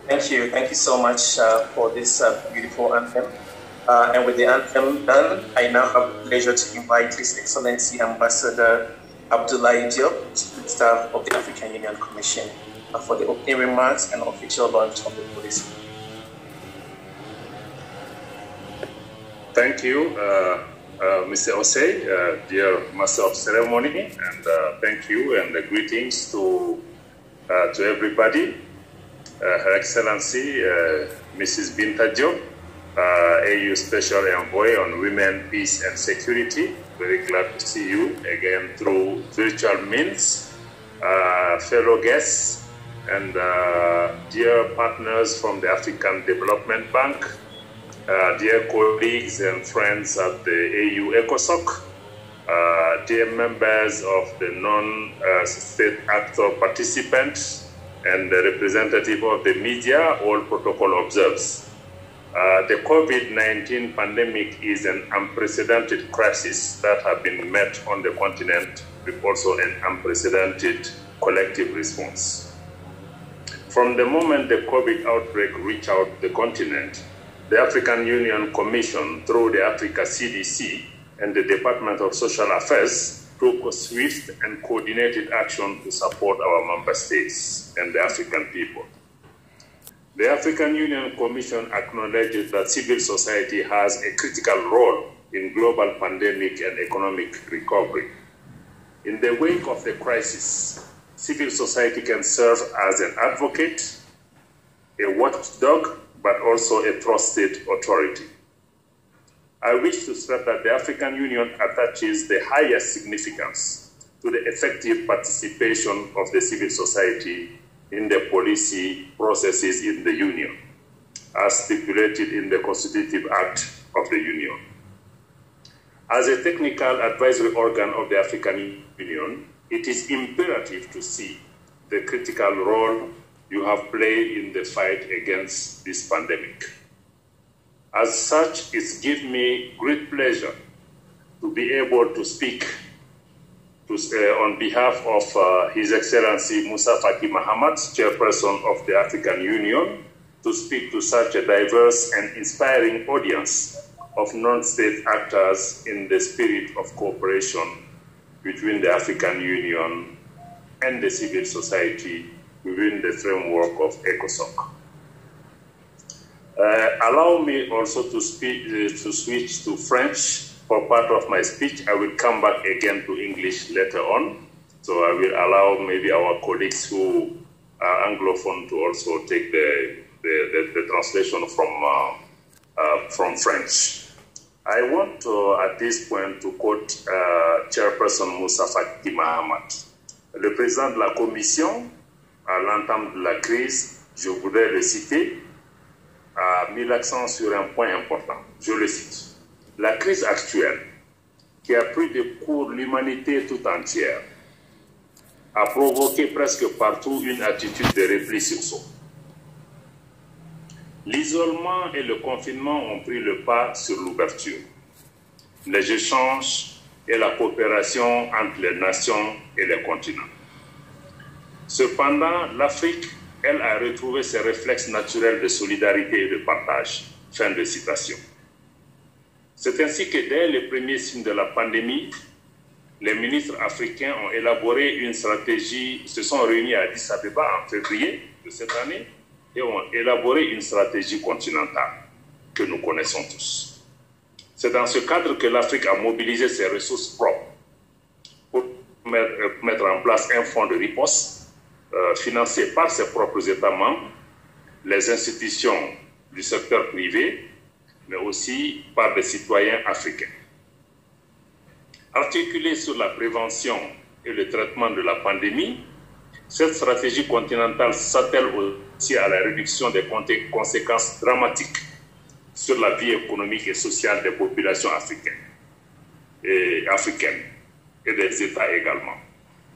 Thank you so much for this beautiful anthem. And with the anthem done, I now have the pleasure to invite His Excellency Ambassador Abdoulaye Diop, Staff of the African Union Commission, for the opening remarks and official launch of the policy. Thank you, Mr. Osei, dear Master of Ceremony, and thank you and greetings to everybody. Her Excellency, Mrs. Binta Diop, AU Special Envoy on Women, Peace and Security. Very glad to see you again through virtual means. Fellow guests and dear partners from the African Development Bank, dear colleagues and friends at the AU ECOSOC, dear members of the non-state actor participants, and the representative of the media, all protocol observes. The COVID-19 pandemic is an unprecedented crisis that has been met on the continent with also an unprecedented collective response. From the moment the COVID outbreak reached out the continent, the African Union Commission, through the Africa CDC and the Department of Social Affairs, took swift and coordinated action to support our member states and the African people. The African Union Commission acknowledges that civil society has a critical role in global pandemic and economic recovery. In the wake of the crisis, civil society can serve as an advocate, a watchdog, but also a trusted authority. I wish to stress that the African Union attaches the highest significance to the effective participation of the civil society in the policy processes in the Union, as stipulated in the Constitutive Act of the Union. As a technical advisory organ of the African Union, it is imperative to see the critical role you have played in the fight against this pandemic. As such, it gives me great pleasure to be able to speak on behalf of His Excellency Moussa Faki Mahamat, Chairperson of the African Union, to speak to such a diverse and inspiring audience of non-state actors in the spirit of cooperation between the African Union and the civil society within the framework of ECOSOC. Allow me also to switch to French for part of my speech. I will come back again to English later on. So I will allow maybe our colleagues who are Anglophone to also take the translation from French. I want to, at this point, to quote Chairperson Moussa Faki Mahamat. Le président de la Commission, à l'entame de la crise, je voudrais le citer, a mis l'accent sur un point important. Je le cite. La crise actuelle, qui a pris de court l'humanité tout entière, a provoqué presque partout une attitude de repli sur soi. L'isolement et le confinement ont pris le pas sur l'ouverture, les échanges et la coopération entre les nations et les continents. Cependant, l'Afrique, elle, a retrouvé ses réflexes naturels de solidarité et de partage. Fin de citation. C'est ainsi que dès les premiers signes de la pandémie, les ministres africains ont élaboré une stratégie, se sont réunis à Addis Abeba en février de cette année et ont élaboré une stratégie continentale que nous connaissons tous. C'est dans ce cadre que l'Afrique a mobilisé ses ressources propres pour mettre en place un fonds de riposte financé par ses propres États membres, les institutions du secteur privé, mais aussi par des citoyens africains. Articulée sur la prévention et le traitement de la pandémie, cette stratégie continentale s'attelle aussi à la réduction des conséquences dramatiques sur la vie économique et sociale des populations africaines et des États également.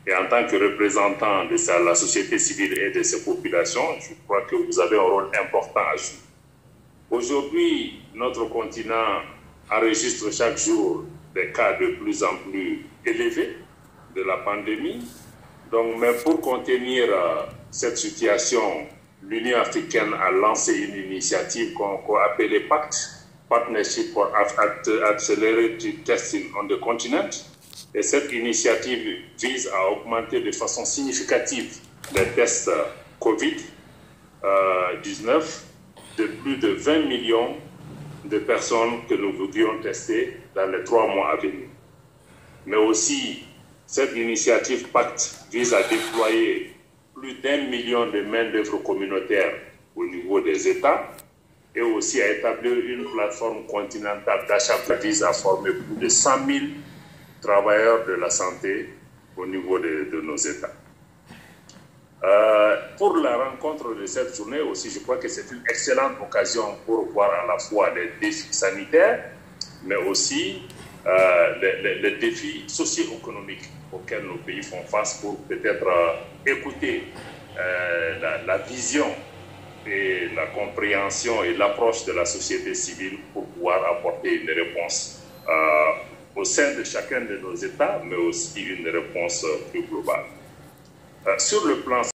Et en tant que représentant de la société civile et de ces populations, je crois que vous avez un rôle important à jouer. Aujourd'hui, notre continent enregistre chaque jour des cas de plus en plus élevés de la pandémie. Donc, mais pour contenir cette situation l'Union africaine a lancé une initiative qu'on appelait PACT, Partnership for Accelerated Testing on the Continent. Et cette initiative vise à augmenter de façon significative les tests COVID-19 de plus de 20 millions de personnes que nous voudrions tester dans les 3 mois à venir. Mais aussi, cette initiative PACT vise à déployer plus d'1 million de main-d'œuvre communautaire au niveau des États et aussi à établir une plateforme continentale d'achat qui vise à former plus de 100 000 travailleurs de la santé au niveau de nos États. Pour la rencontre de cette journée aussi, je crois que c'est une excellente occasion pour voir à la fois les défis sanitaires, mais aussi les défis socio-économiques auxquels nos pays font face pour peut-être écouter la vision et la compréhension et l'approche de la société civile pour pouvoir apporter une réponse au sein de chacun de nos États, mais aussi une réponse plus globale. Sur le plan